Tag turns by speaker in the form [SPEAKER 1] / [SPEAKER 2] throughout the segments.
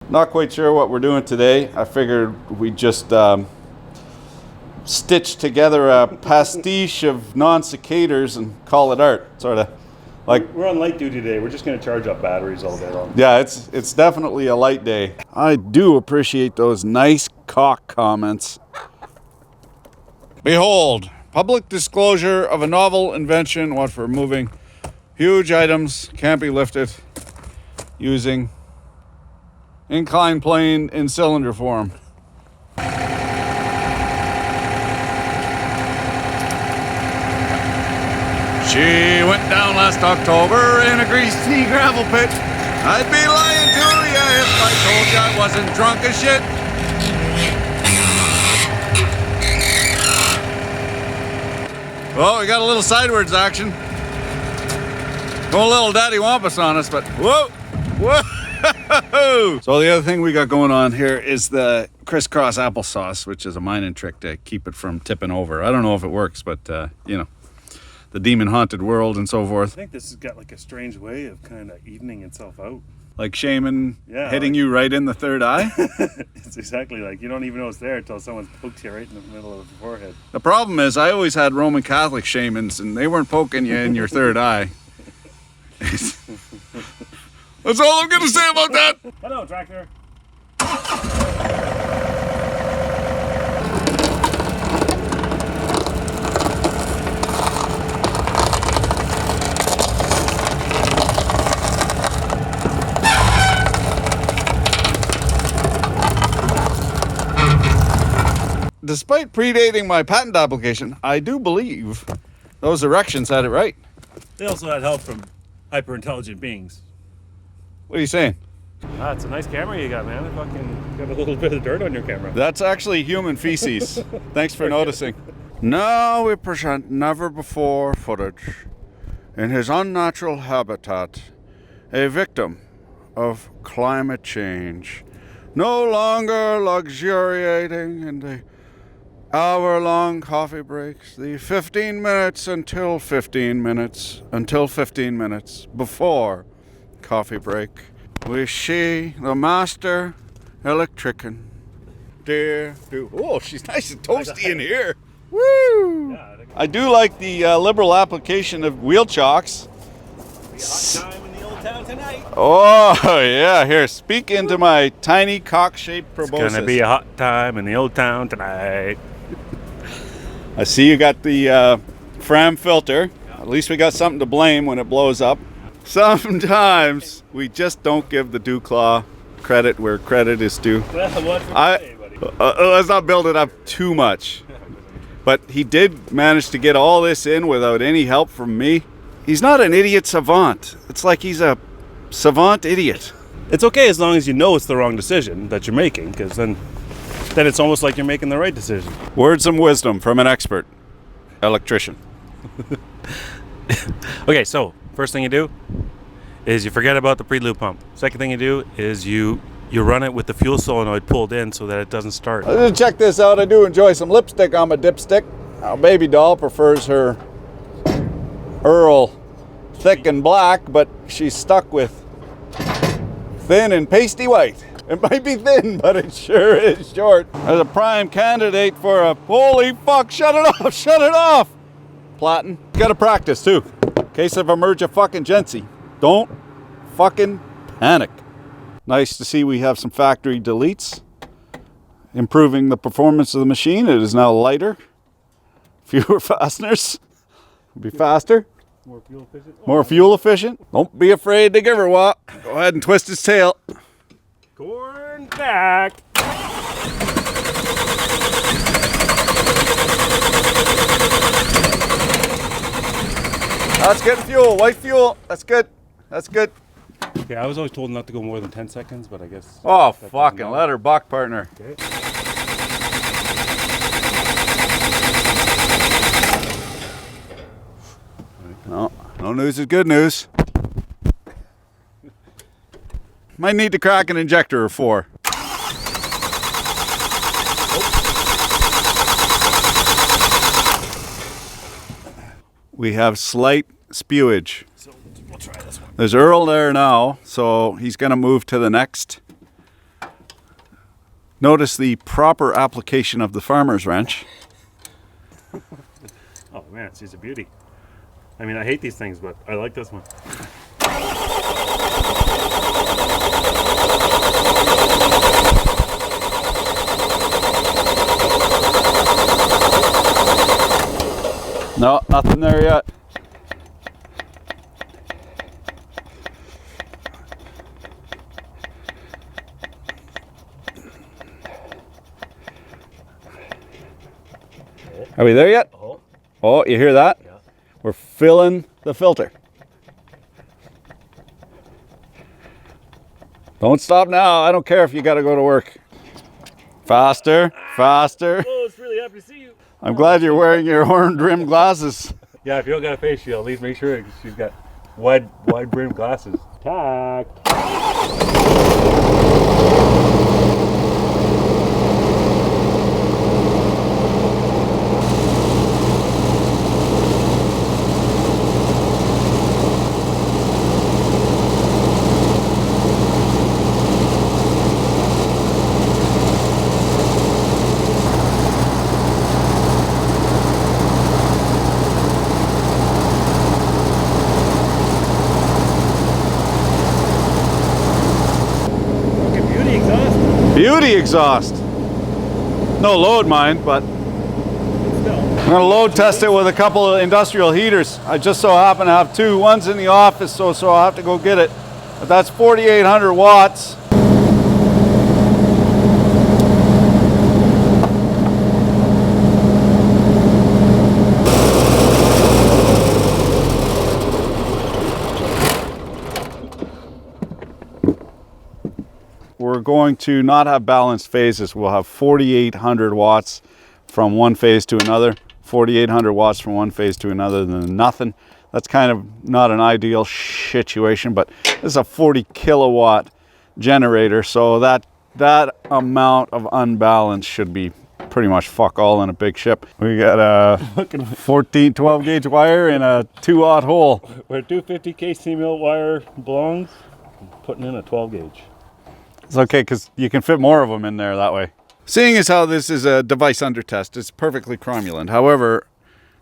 [SPEAKER 1] Not quite sure what we're doing today. I figured we'd just stitch together a pastiche of non-cicaders and call it art, sort of. Like,
[SPEAKER 2] we're on light duty today. We're just going to charge up batteries all day long.
[SPEAKER 1] Yeah, it's definitely a light day. I do appreciate those nice cock comments. Behold, public disclosure of a novel invention, what for moving huge items can't be lifted using inclined plane in cylinder form. She went down last October in a greasy gravel pit. I'd be lying to you if I told you I wasn't drunk as shit. Well, we got a little sideways action. Going a little daddy wampus on us, but whoa, whoa. So the other thing we got going on here is the crisscross applesauce, which is a mining trick to keep it from tipping over. I don't know if it works, but you know, the demon haunted world and so forth.
[SPEAKER 2] I think this has got like a strange way of kind of evening itself out.
[SPEAKER 1] Like shaman hitting you right in the third eye?
[SPEAKER 2] It's exactly like you don't even know it's there until someone's poked you right in the middle of the forehead.
[SPEAKER 1] The problem is I always had Roman Catholic shamans and they weren't poking you in your third eye. That's all I'm going to say about that.
[SPEAKER 2] Hello, tractor.
[SPEAKER 1] Despite predating my patent application, I do believe those erections had it right.
[SPEAKER 2] They also had help from hyper-intelligent beings.
[SPEAKER 1] What are you saying?
[SPEAKER 2] Ah, it's a nice camera you got, man. You fucking got a little bit of dirt on your camera.
[SPEAKER 1] That's actually human feces. Thanks for noticing. Now we present never before footage in his unnatural habitat, a victim of climate change, no longer luxuriating in the hour-long coffee breaks, the 15 minutes until 15 minutes before coffee break. We see the master electrician. Oh, she's nice and toasty in here. Woo! I do like the liberal application of wheel chocks.
[SPEAKER 2] Be a hot time in the old town tonight.
[SPEAKER 1] Oh, yeah. Here, speak into my tiny cock-shaped proboscis.
[SPEAKER 2] It's gonna be a hot time in the old town tonight.
[SPEAKER 1] I see you got the Fram filter. At least we got something to blame when it blows up. Sometimes we just don't give the Dewclaw credit where credit is due.
[SPEAKER 2] Well, what for today, buddy?
[SPEAKER 1] Let's not build it up too much. But he did manage to get all this in without any help from me. He's not an idiot savant. It's like he's a savant idiot.
[SPEAKER 2] It's okay as long as you know it's the wrong decision that you're making, because then it's almost like you're making the right decision.
[SPEAKER 1] Words of wisdom from an expert electrician.
[SPEAKER 2] Okay, so first thing you do is you forget about the preloop pump. Second thing you do is you run it with the fuel solenoid pulled in so that it doesn't start.
[SPEAKER 1] Check this out. I do enjoy some lipstick on my dipstick. Our baby doll prefers her Earl thick and black, but she's stuck with thin and pasty white. It might be thin, but it sure is short. As a prime candidate for a holy fuck, shut it off, shut it off. Platin, gotta practice too. Case of emergency. Don't fucking panic. Nice to see we have some factory deletes, improving the performance of the machine. It is now lighter, fewer fasteners, be faster,
[SPEAKER 2] More fuel efficient.
[SPEAKER 1] more fuel efficient. Don't be afraid to give her what. Go ahead and twist his tail.
[SPEAKER 2] Corn back.
[SPEAKER 1] That's getting fuel, white fuel. That's good. That's good.
[SPEAKER 2] Okay, I was always told not to go more than 10 seconds, but I guess.
[SPEAKER 1] Oh, fucking let her buck, partner.
[SPEAKER 2] Okay.
[SPEAKER 1] No, no news is good news. Might need to crack an injector or four. We have slight spewage.
[SPEAKER 2] So we'll try this one.
[SPEAKER 1] There's Earl there now, so he's going to move to the next Notice the proper application of the farmer's wrench.
[SPEAKER 2] Oh man, she's a beauty. I mean, I hate these things, but I like this one.
[SPEAKER 1] No, nothing there yet. Are we there yet? Oh, you hear that?
[SPEAKER 2] Yeah.
[SPEAKER 1] We're filling the filter. Don't stop now. I don't care if you got to go to work. Faster, faster.
[SPEAKER 2] Oh, it's really happy to see you.
[SPEAKER 1] I'm glad you're wearing your horn-rimmed glasses.
[SPEAKER 2] Yeah, if you don't got a face shield, at least make sure she's got wide brim glasses. Tack.
[SPEAKER 1] Beauty exhaust. No load, mind, but I'm gonna load test it with a couple of industrial heaters. I just so happen to have two. One's in the office, so I'll have to go get it. But that's 4,800 watts. We're going to not have balanced phases. We'll have 4,800 watts from one phase to another, 4,800 watts from one phase to another, then nothing. That's kind of not an ideal situation, but this is a 40 kilowatt generator, so that amount of unbalance should be pretty much fuck all in a big ship. We got a 12 gauge wire in a 2/0 hole.
[SPEAKER 2] Where 250 KC mil wire belongs, putting in a 12 gauge.
[SPEAKER 1] It's okay, because you can fit more of them in there that way. Seeing as how this is a device under test, it's perfectly cromulent. However,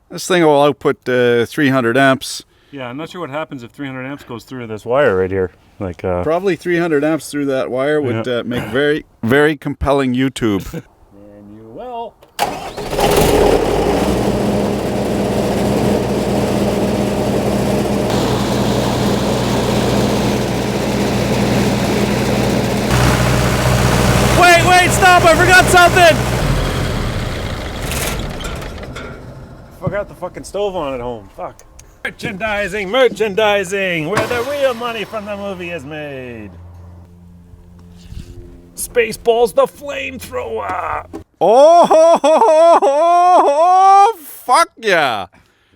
[SPEAKER 1] this thing will output 300 amps.
[SPEAKER 2] Yeah, I'm not sure what happens if 300 amps goes through this wire right here. Like
[SPEAKER 1] Probably 300 amps through that wire would make very, very compelling YouTube.
[SPEAKER 2] And you will. Wait, stop, I forgot something! Forgot the fucking stove on at home, fuck. Merchandising, where the real money from the movie is made. Spaceballs the flamethrower!
[SPEAKER 1] Oh, fuck yeah.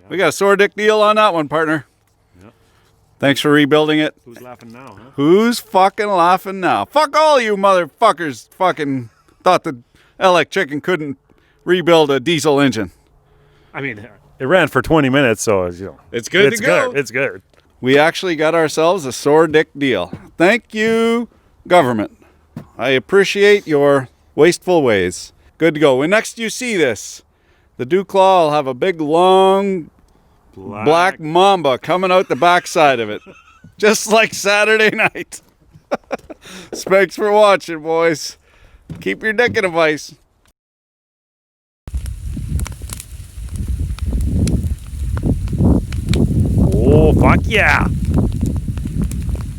[SPEAKER 1] We got a sore dick deal on that one, partner. Thanks for rebuilding it.
[SPEAKER 2] Who's laughing now, huh?
[SPEAKER 1] Who's fucking laughing now? Fuck all you motherfuckers fucking thought the LX Chicken couldn't rebuild a diesel engine.
[SPEAKER 2] I mean, it ran for 20 minutes, so you know,
[SPEAKER 1] it's good to go.
[SPEAKER 2] It's good.
[SPEAKER 1] We actually got ourselves a sore dick deal. Thank you, government. I appreciate your wasteful ways. Good to go. When next you see this, the Dewclaw will have a big, long, black mamba coming out the backside of it. Just like Saturday night. Thanks for watching, boys. Keep your dick in a vice.
[SPEAKER 2] Oh, fuck yeah.